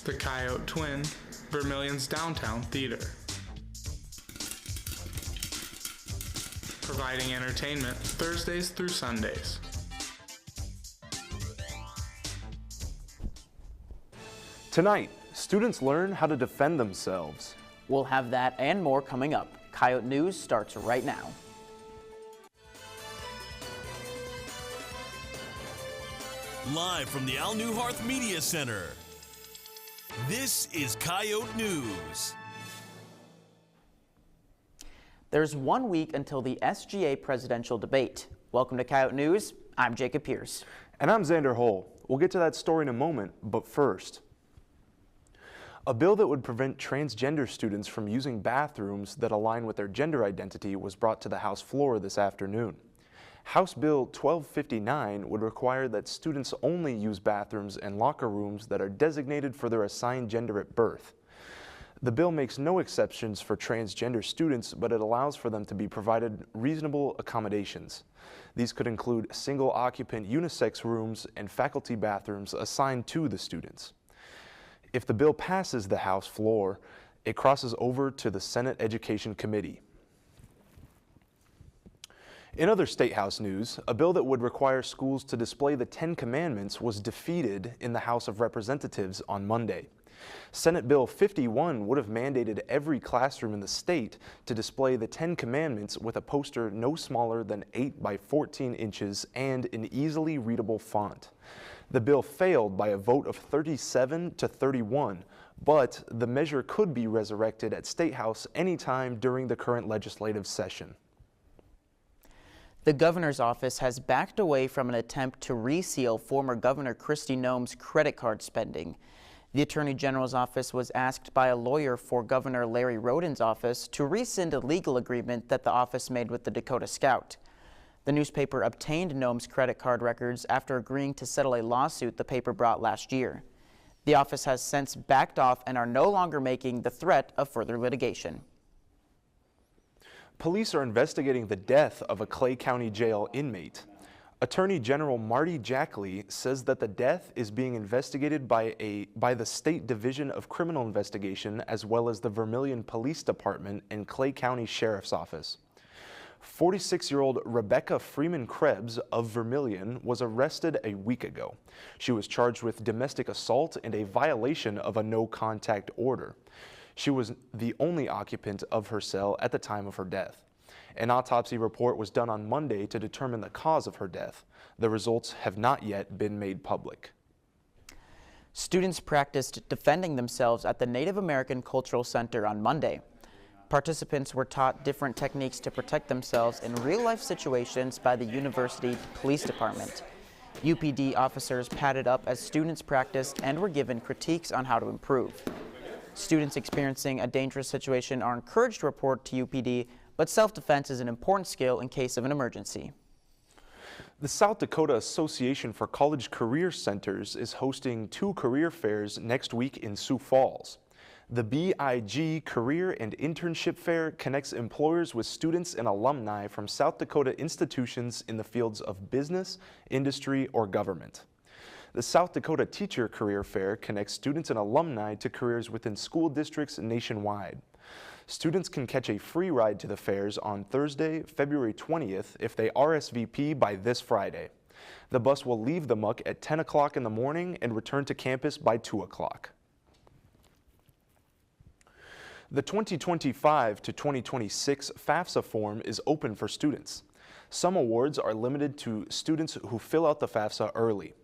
The Coyote Twin, Vermilion's downtown theater. Providing entertainment Thursdays through Sundays. Tonight, students learn how to defend themselves. We'll have that and more coming up. Coyote News starts right now. Live from the Al Newharth Media Center, this is Coyote News. There's 1 week until the SGA presidential debate. Welcome to Coyote News. I'm Jacob Pierce. And I'm Xander Hull. We'll get to that story in a moment, but first. A bill that would prevent transgender students from using bathrooms that align with their gender identity was brought to the House floor this afternoon. House Bill 1259 would require that students only use bathrooms and locker rooms that are designated for their assigned gender at birth. The bill makes no exceptions for transgender students, but it allows for them to be provided reasonable accommodations. These could include single-occupant unisex rooms and faculty bathrooms assigned to the students. If the bill passes the House floor, it crosses over to the Senate Education Committee. In other State House news, a bill that would require schools to display the 10 Commandments was defeated in the House of Representatives on Monday. Senate Bill 51 would have mandated every classroom in the state to display the 10 Commandments with a poster no smaller than 8 by 14 inches and an easily readable font. The bill failed by a vote of 37 to 31, but the measure could be resurrected at State House anytime during the current legislative session. The governor's office has backed away from an attempt to reseal former Governor Kristi Noem's credit card spending. The Attorney General's office was asked by a lawyer for Governor Larry Roden's office to rescind a legal agreement that the office made with the Dakota Scout. The newspaper obtained Noem's credit card records after agreeing to settle a lawsuit the paper brought last year. The office has since backed off and are no longer making the threat of further litigation. Police are investigating the death of a Clay County Jail inmate. Attorney General Marty Jackley says that the death is being investigated by the State Division of Criminal Investigation as well as the Vermilion Police Department and Clay County Sheriff's Office. 46-year-old Rebecca Freeman Krebs of Vermilion was arrested a week ago. She was charged with domestic assault and a violation of a no-contact order. She was the only occupant of her cell at the time of her death. An autopsy report was done on Monday to determine the cause of her death. The results have not yet been made public. Students practiced defending themselves at the Native American Cultural Center on Monday. Participants were taught different techniques to protect themselves in real-life situations by the University Police Department. UPD officers padded up as students practiced and were given critiques on how to improve. Students experiencing a dangerous situation are encouraged to report to UPD, but self-defense is an important skill in case of an emergency. The South Dakota Association for College Career Centers is hosting 2 career fairs next week in Sioux Falls. The BIG Career and Internship Fair connects employers with students and alumni from South Dakota institutions in the fields of business, industry, or government. The South Dakota Teacher Career Fair connects students and alumni to careers within school districts nationwide. Students can catch a free ride to the fairs on Thursday, February 20th if they RSVP by this Friday. The bus will leave the muck at 10 o'clock in the morning and return to campus by 2 o'clock. The 2025 to 2026 FAFSA form is open for students. Some awards are limited to students who fill out the FAFSA early.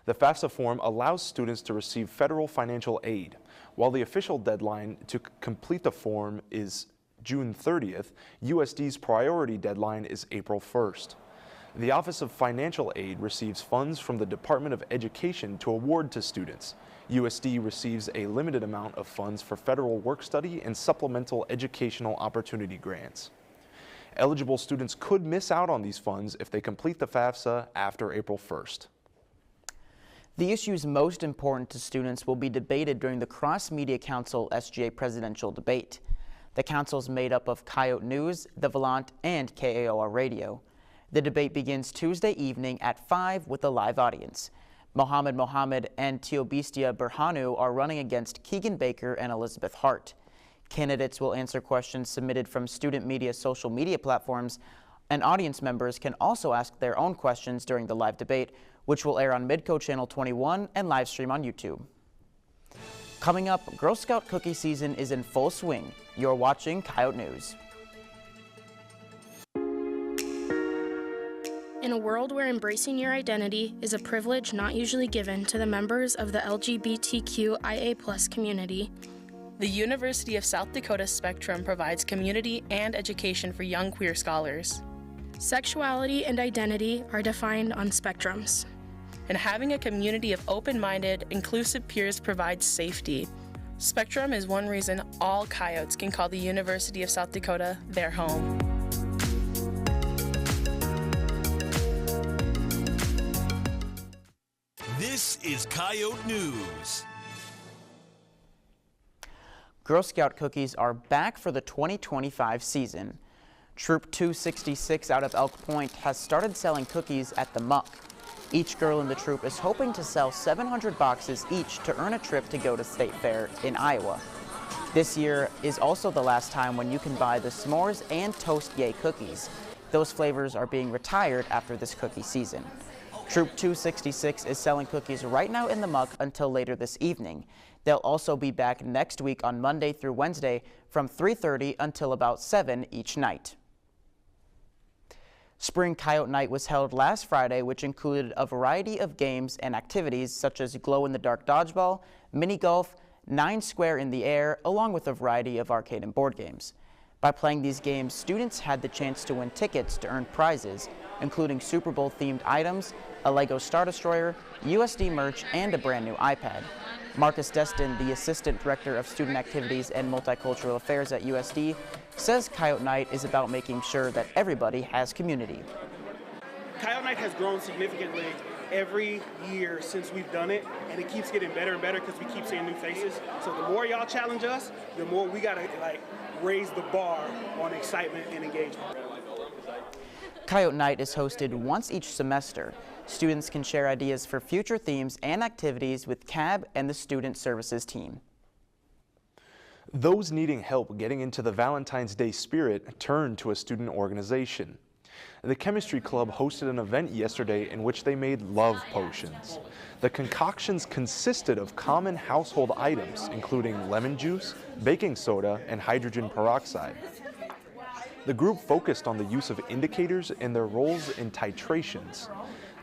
The FAFSA form allows students to receive federal financial aid. While the official deadline to complete the form is June 30th, USD's priority deadline is April 1st. The Office of Financial Aid receives funds from the Department of Education to award to students. USD receives a limited amount of funds for federal work-study and supplemental educational opportunity grants. Eligible students could miss out on these funds if they complete the FAFSA after April 1st. The issues most important to students will be debated during the Cross Media Council SGA presidential debate. The council is made up of Coyote News, The Volant, and KAOR Radio. The debate begins Tuesday evening at 5 with a live audience. Mohammed and Teobistia Berhanu are running against Keegan Baker and Elizabeth Hart. Candidates will answer questions submitted from student media social media platforms, and audience members can also ask their own questions during the live debate, which will air on Midco Channel 21 and live stream on YouTube. Coming up, Girl Scout cookie season is in full swing. You're watching Coyote News. In a world where embracing your identity is a privilege not usually given to the members of the LGBTQIA+ community, the University of South Dakota Spectrum provides community and education for young queer scholars. Sexuality and identity are defined on spectrums. And having a community of open-minded, inclusive peers provides safety. Spectrum is one reason all Coyotes can call the University of South Dakota their home. This is Coyote News. Girl Scout cookies are back for the 2025 season. Troop 266 out of Elk Point has started selling cookies at the Muck. Each girl in the troop is hoping to sell 700 boxes each to earn a trip to go to State Fair in Iowa. This year is also the last time when you can buy the s'mores and Toast Yay cookies. Those flavors are being retired after this cookie season. Troop 266 is selling cookies right now in the Muck until later this evening. They'll also be back next week on Monday through Wednesday from 3:30 until about 7 each night. Spring Coyote Night was held last Friday, which included a variety of games and activities such as glow-in-the-dark dodgeball, mini golf, 9 square in the air, along with a variety of arcade and board games. By playing these games, students had the chance to win tickets to earn prizes, including Super Bowl-themed items, a Lego Star Destroyer, USD merch, and a brand new iPad. Marcus Destin, the Assistant Director of Student Activities and Multicultural Affairs at USD, says Coyote Night is about making sure that everybody has community. Coyote Night has grown significantly every year since we've done it, and it keeps getting better and better because we keep seeing new faces. So the more y'all challenge us, the more we gotta raise the bar on excitement and engagement. Coyote Night is hosted once each semester. Students can share ideas for future themes and activities with CAB and the Student Services team. Those needing help getting into the Valentine's Day spirit turn to a student organization. The Chemistry Club hosted an event yesterday in which they made love potions. The concoctions consisted of common household items, including lemon juice, baking soda, and hydrogen peroxide. The group focused on the use of indicators and their roles in titrations.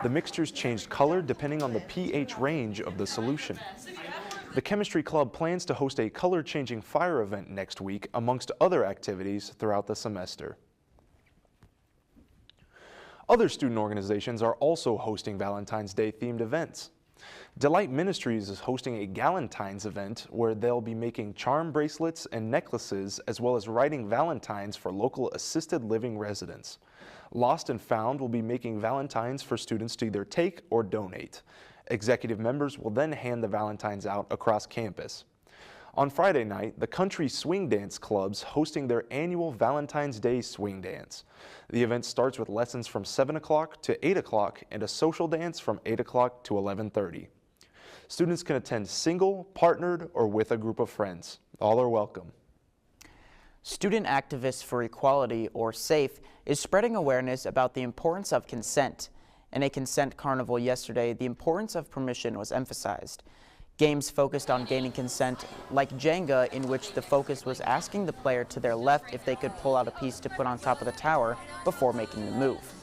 The mixtures changed color depending on the pH range of the solution. The Chemistry Club plans to host a color-changing fire event next week, amongst other activities throughout the semester. Other student organizations are also hosting Valentine's Day themed events. Delight Ministries is hosting a Galentine's event where they'll be making charm bracelets and necklaces, as well as writing Valentines for local assisted living residents. Lost and Found will be making Valentines for students to either take or donate. Executive members will then hand the Valentines out across campus. On Friday night, the Country Swing Dance Club's hosting their annual Valentine's Day Swing Dance. The event starts with lessons from 7 o'clock to 8 o'clock and a social dance from 8 o'clock to 11:30. Students can attend single, partnered, or with a group of friends. All are welcome. Student Activists for Equality, or SAFE, is spreading awareness about the importance of consent. In a consent carnival yesterday, the importance of permission was emphasized. Games focused on gaining consent, like Jenga, in which the focus was asking the player to their left if they could pull out a piece to put on top of the tower before making the move.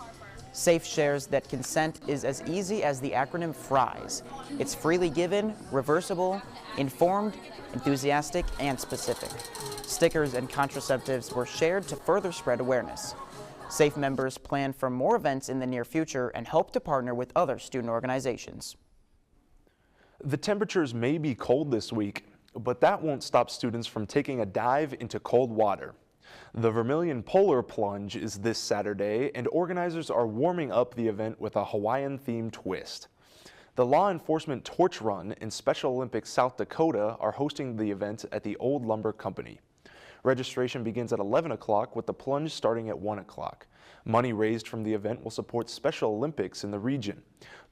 SAFE shares that consent is as easy as the acronym FRIES. It's freely given, reversible, informed, enthusiastic, and specific. Stickers and contraceptives were shared to further spread awareness. SAFE members plan for more events in the near future and hope to partner with other student organizations. The temperatures may be cold this week, but that won't stop students from taking a dive into cold water. The Vermilion Polar Plunge is this Saturday, and organizers are warming up the event with a Hawaiian-themed twist. The Law Enforcement Torch Run and Special Olympics South Dakota are hosting the event at the Old Lumber Company. Registration begins at 11 o'clock with the plunge starting at 1 o'clock. Money raised from the event will support Special Olympics in the region.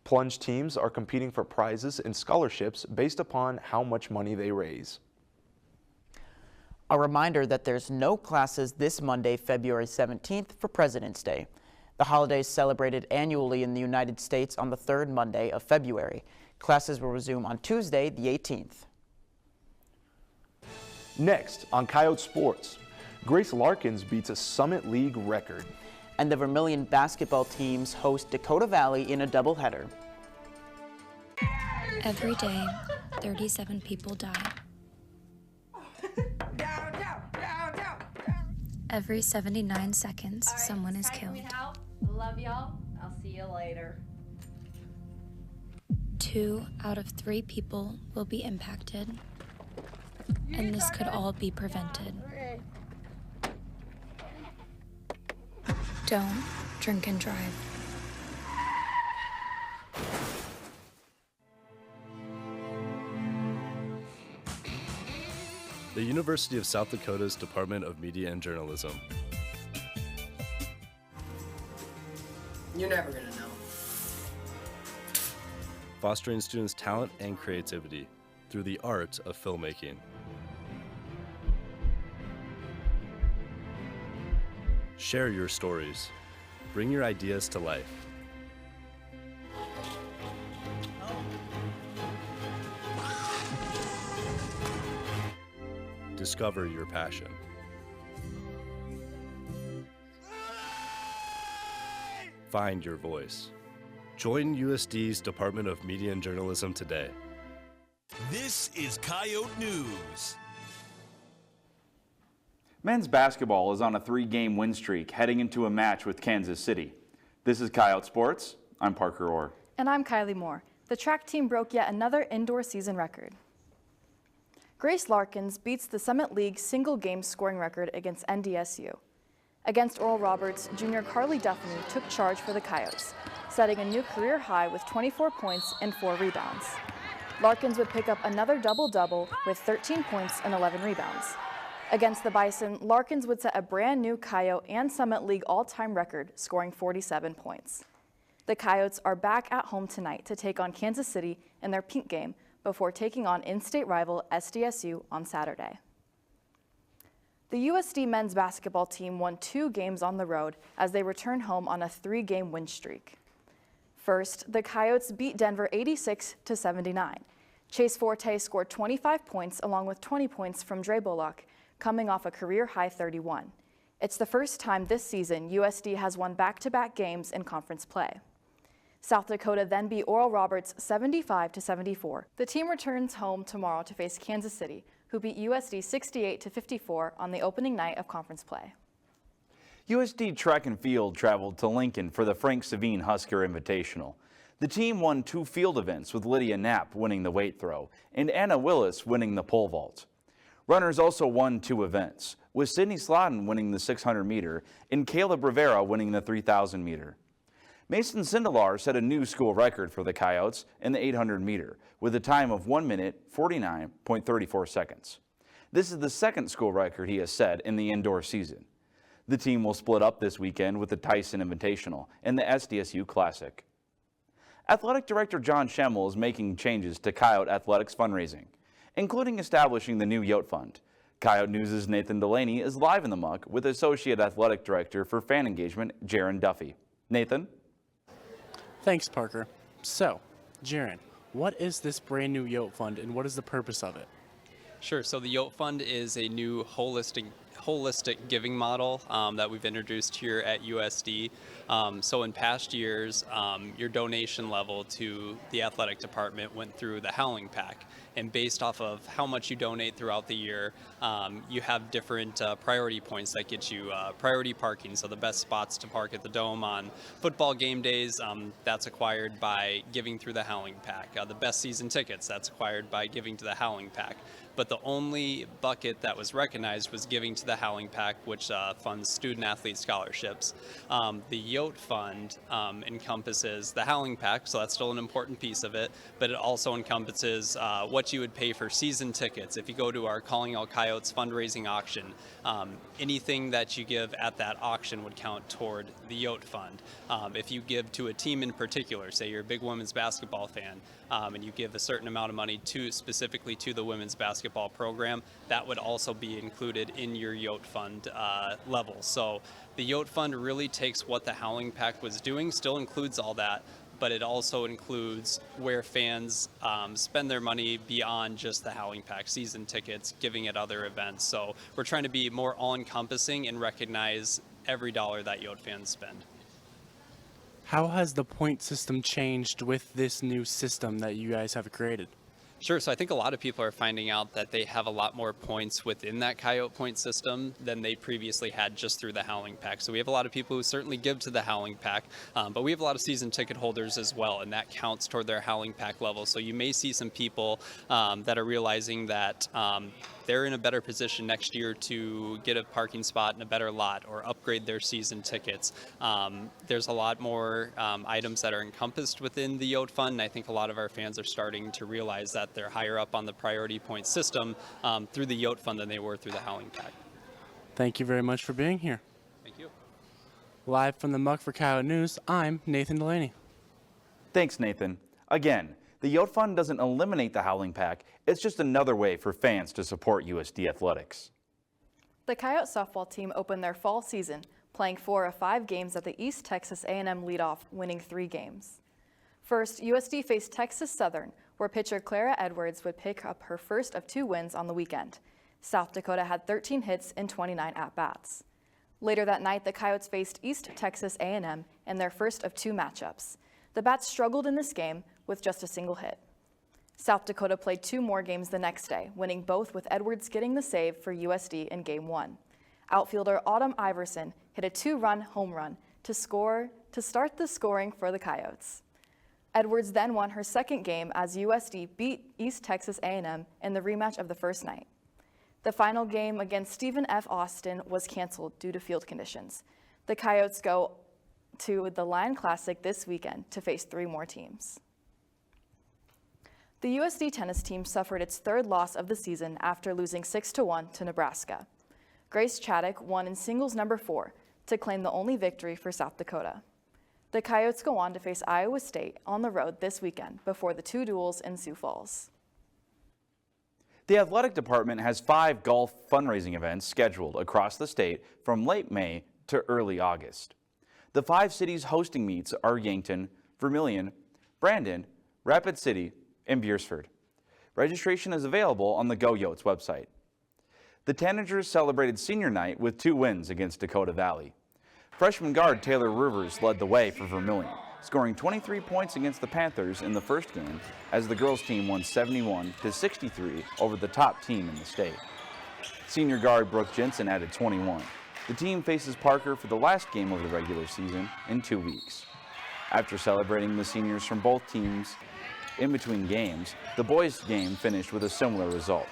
Plunge teams are competing for prizes and scholarships based upon how much money they raise. A reminder that there's no classes this Monday, February 17th for President's Day. The holiday is celebrated annually in the United States on the third Monday of February. Classes will resume on Tuesday, the 18th. Next on Coyote Sports, Grace Larkins beats a Summit League record. And the Vermilion basketball teams host Dakota Valley in a doubleheader. Every day, 37 people die. Every 79 seconds, someone is killed. Love y'all. I'll see you later. 2 out of 3 people will be impacted, and this could all be prevented. Don't drink and drive. The University of South Dakota's Department of Media and Journalism. You're never gonna know. Fostering students' talent and creativity through the art of filmmaking. Share your stories. Bring your ideas to life. Discover your passion. Find your voice. Join USD's Department of Media and Journalism today. This is Coyote News. Men's basketball is on a 3-game win streak heading into a match with Kansas City. This is Coyote Sports. I'm Parker Orr. And I'm Kylie Moore. The track team broke yet another indoor season record. Grace Larkins beats the Summit League single-game scoring record against NDSU. Against Oral Roberts, junior Carly Duffney took charge for the Coyotes, setting a new career high with 24 points and 4 rebounds. Larkins would pick up another double-double with 13 points and 11 rebounds. Against the Bison, Larkins would set a brand new Coyote and Summit League all-time record, scoring 47 points. The Coyotes are back at home tonight to take on Kansas City in their pink game before taking on in-state rival SDSU on Saturday. The USD men's basketball team won 2 games on the road as they return home on a 3-game win streak. First, the Coyotes beat Denver 86-79. Chase Forte scored 25 points along with 20 points from Dre Bullock, coming off a career-high 31. It's the first time this season USD has won back-to-back games in conference play. South Dakota then beat Oral Roberts 75-74. The team returns home tomorrow to face Kansas City, who beat USD 68-54 on the opening night of conference play. USD Track and Field traveled to Lincoln for the Frank Savine Husker Invitational. The team won 2 field events with Lydia Knapp winning the weight throw and Anna Willis winning the pole vault. Runners also won 2 events, with Sydney Slotin winning the 600-meter and Caleb Rivera winning the 3,000-meter. Mason Sindelar set a new school record for the Coyotes in the 800-meter with a time of 1 minute 49.34 seconds. This is the second school record he has set in the indoor season. The team will split up this weekend with the Tyson Invitational and the SDSU Classic. Athletic Director John Schemmel is making changes to Coyote Athletics fundraising, including establishing the new Yote Fund. Coyote News' Nathan Delaney is live in the muck with Associate Athletic Director for Fan Engagement, Jaron Duffy. Nathan? Thanks, Parker. So, Jaron, what is this brand new Yote Fund and what is the purpose of it? Sure. So the Yote Fund is a new holistic giving model that we've introduced here at USD. So in past years, your donation level to the athletic department went through the Howling Pack. And based off of how much you donate throughout the year, you have different priority points that get you priority parking. So the best spots to park at the Dome on football game days, that's acquired by giving through the Howling Pack. The best season tickets, that's acquired by giving to the Howling Pack. but the only bucket that was recognized was giving to the Howling Pack, which funds student-athlete scholarships. The Yote Fund encompasses the Howling Pack, so that's still an important piece of it, but it also encompasses what you would pay for season tickets. If you go to our Calling All Coyotes fundraising auction, anything that you give at that auction would count toward the Yote Fund. If you give to a team in particular, say you're a big women's basketball fan, and you give a certain amount of money specifically to the women's basketball program, that would also be included in your Yote Fund level. So the Yote Fund really takes what the Howling Pack was doing, still includes all that, but it also includes where fans spend their money beyond just the Howling Pack season tickets, giving at other events. So we're trying to be more all-encompassing and recognize every dollar that Yote fans spend. How has the point system changed with this new system that you guys have created? Sure, so I think a lot of people are finding out that they have a lot more points within that Coyote point system than they previously had just through the Howling Pack. So we have a lot of people who certainly give to the Howling Pack, but we have a lot of season ticket holders as well, and that counts toward their Howling Pack level. So you may see some people that are realizing that they're in a better position next year to get a parking spot in a better lot or upgrade their season tickets. There's a lot more items that are encompassed within the Yote Fund, and I think a lot of our fans are starting to realize that they're higher up on the priority point system through the Yote Fund than they were through the Howling Pack. Thank you very much for being here. Thank you. Live from the Muck for Coyote News, I'm Nathan Delaney. Thanks, Nathan. Again, the Yote Fund doesn't eliminate the Howling Pack. It's just another way for fans to support USD athletics. The Coyote softball team opened their fall season playing 4 of 5 games at the East Texas A&M leadoff, winning 3 games. First, USD faced Texas Southern, where pitcher Clara Edwards would pick up her first of 2 wins on the weekend. South Dakota had 13 hits and 29 at-bats. Later that night, the Coyotes faced East Texas A&M in their first of 2 matchups. The Bats struggled in this game with just a single hit. South Dakota played 2 more games the next day, winning both with Edwards getting the save for USD in Game 1. Outfielder Autumn Iverson hit a 2-run home run to start the scoring for the Coyotes. Edwards then won her second game as USD beat East Texas A&M in the rematch of the first night. The final game against Stephen F. Austin was canceled due to field conditions. The Coyotes go to the Lion Classic this weekend to face 3 more teams. The USD tennis team suffered its 3rd loss of the season after losing 6-1 to Nebraska. Grace Chaddock won in singles number 4 to claim the only victory for South Dakota. The Coyotes go on to face Iowa State on the road this weekend before the 2 duels in Sioux Falls. The athletic department has 5 golf fundraising events scheduled across the state from late May to early August. The 5 cities hosting meets are Yankton, Vermilion, Brandon, Rapid City, and Beersford. Registration is available on the Go Yotes website. The Tanagers celebrated senior night with 2 wins against Dakota Valley. Freshman guard Taylor Rivers led the way for Vermilion, scoring 23 points against the Panthers in the first game as the girls team won 71-63 over the top team in the state. Senior guard Brooke Jensen added 21. The team faces Parker for the last game of the regular season in 2 weeks. After celebrating the seniors from both teams in between games, the boys' game finished with a similar result.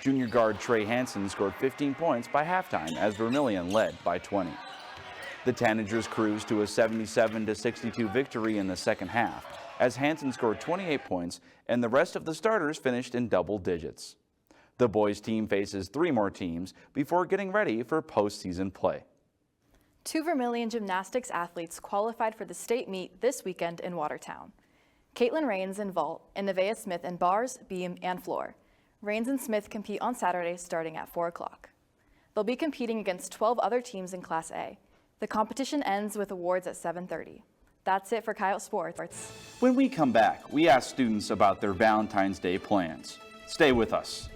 Junior guard Trey Hansen scored 15 points by halftime as Vermilion led by 20. The Tanagers cruised to a 77-62 victory in the second half as Hansen scored 28 points and the rest of the starters finished in double digits. The boys' team faces 3 more teams before getting ready for postseason play. 2 Vermilion gymnastics athletes qualified for the state meet this weekend in Watertown. Caitlin Rains in vault and Nevaeh Smith in bars, beam, and floor. Rains and Smith compete on Saturday starting at 4 o'clock. They'll be competing against 12 other teams in Class A. The competition ends with awards at 7:30. That's it for Coyote Sports. When we come back, we ask students about their Valentine's Day plans. Stay with us.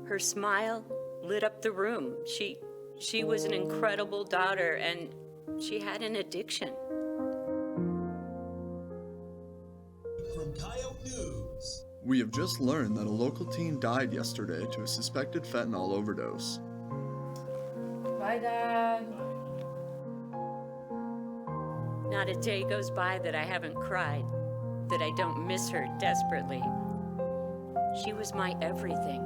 Her smile lit up the room. She was an incredible daughter, and she had an addiction. From Coyote News. We have just learned that a local teen died yesterday to a suspected fentanyl overdose. Bye, Dad. Not a day goes by that I haven't cried, that I don't miss her desperately. She was my everything.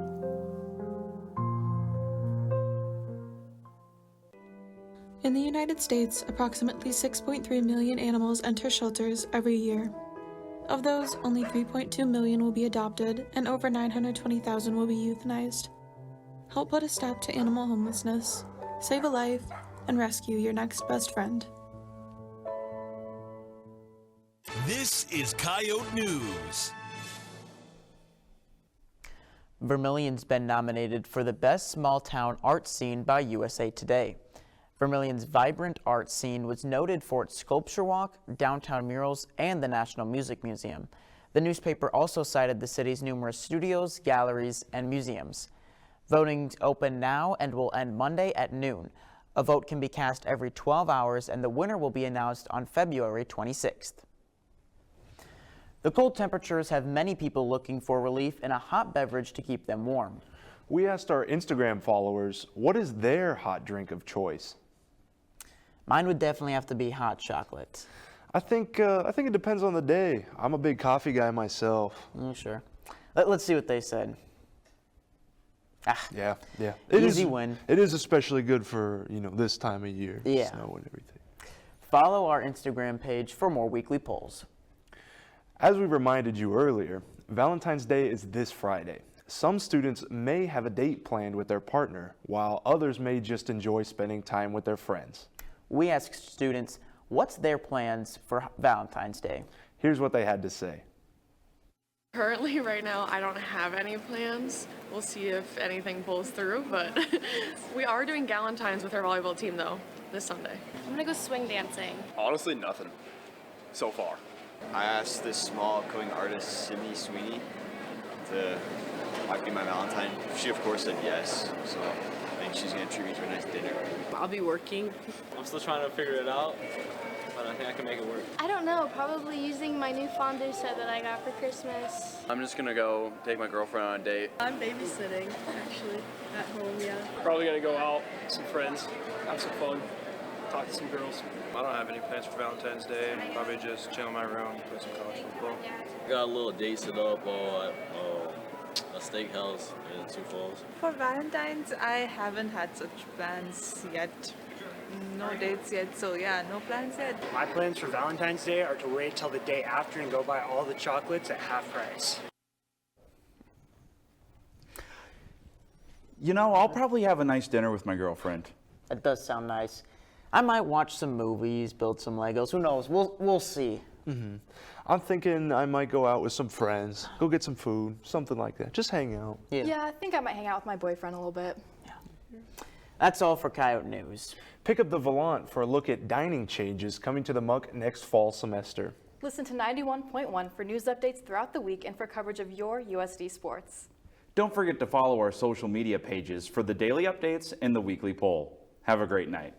In the United States, approximately 6.3 million animals enter shelters every year. Of those, only 3.2 million will be adopted, and over 920,000 will be euthanized. Help put a stop to animal homelessness, save a life, and rescue your next best friend. This is Coyote News. Vermilion's been nominated for the Best Small Town Art Scene by USA Today. Vermilion's vibrant art scene was noted for its sculpture walk, downtown murals, and the National Music Museum. The newspaper also cited the city's numerous studios, galleries, and museums. Voting's open now and will end Monday at noon. A vote can be cast every 12 hours, and the winner will be announced on February 26th. The cold temperatures have many people looking for relief in a hot beverage to keep them warm. We asked our Instagram followers, what is their hot drink of choice? Mine would definitely have to be hot chocolate. I think it depends on the day. I'm a big coffee guy myself. Sure. Let's see what they said. Yeah. Easy win. It is especially good for, this time of year. Yeah. Snow and everything. Follow our Instagram page for more weekly polls. As we reminded you earlier, Valentine's Day is this Friday. Some students may have a date planned with their partner, while others may just enjoy spending time with their friends. We asked students what's their plans for Valentine's Day. Here's what they had to say. Currently, right now, I don't have any plans. We'll see if anything pulls through, but we are doing Galentine's with our volleyball team, though, this Sunday. I'm gonna go swing dancing. Honestly, nothing so far. I asked this small coding artist, Sydney Sweeney, to might be my Valentine. She, of course, said yes, so I think she's gonna treat me to a nice dinner. I'll be working. I'm still trying to figure it out, but I think I can make it work. I don't know, probably using my new fondue set that I got for Christmas. I'm just gonna go take my girlfriend on a date. I'm babysitting, actually, at home, yeah. Probably gonna go out with some friends, have some fun, talk to some girls. I don't have any plans for Valentine's Day. Probably just chill in my room, play some college football. Got a little date set up at a steakhouse in Sioux Falls. For Valentine's, I haven't had such plans yet. No dates yet, so yeah, no plans yet. My plans for Valentine's Day are to wait till the day after and go buy all the chocolates at half price. I'll probably have a nice dinner with my girlfriend. That does sound nice. I might watch some movies, build some Legos. Who knows? We'll see. I'm thinking I might go out with some friends, go get some food, something like that. Just hang out. Yeah, I think I might hang out with my boyfriend a little bit. That's all for Coyote News. Pick up the Volant for a look at dining changes coming to the Muck next fall semester. Listen to 91.1 for news updates throughout the week and for coverage of your USD sports. Don't forget to follow our social media pages for the daily updates and the weekly poll. Have a great night.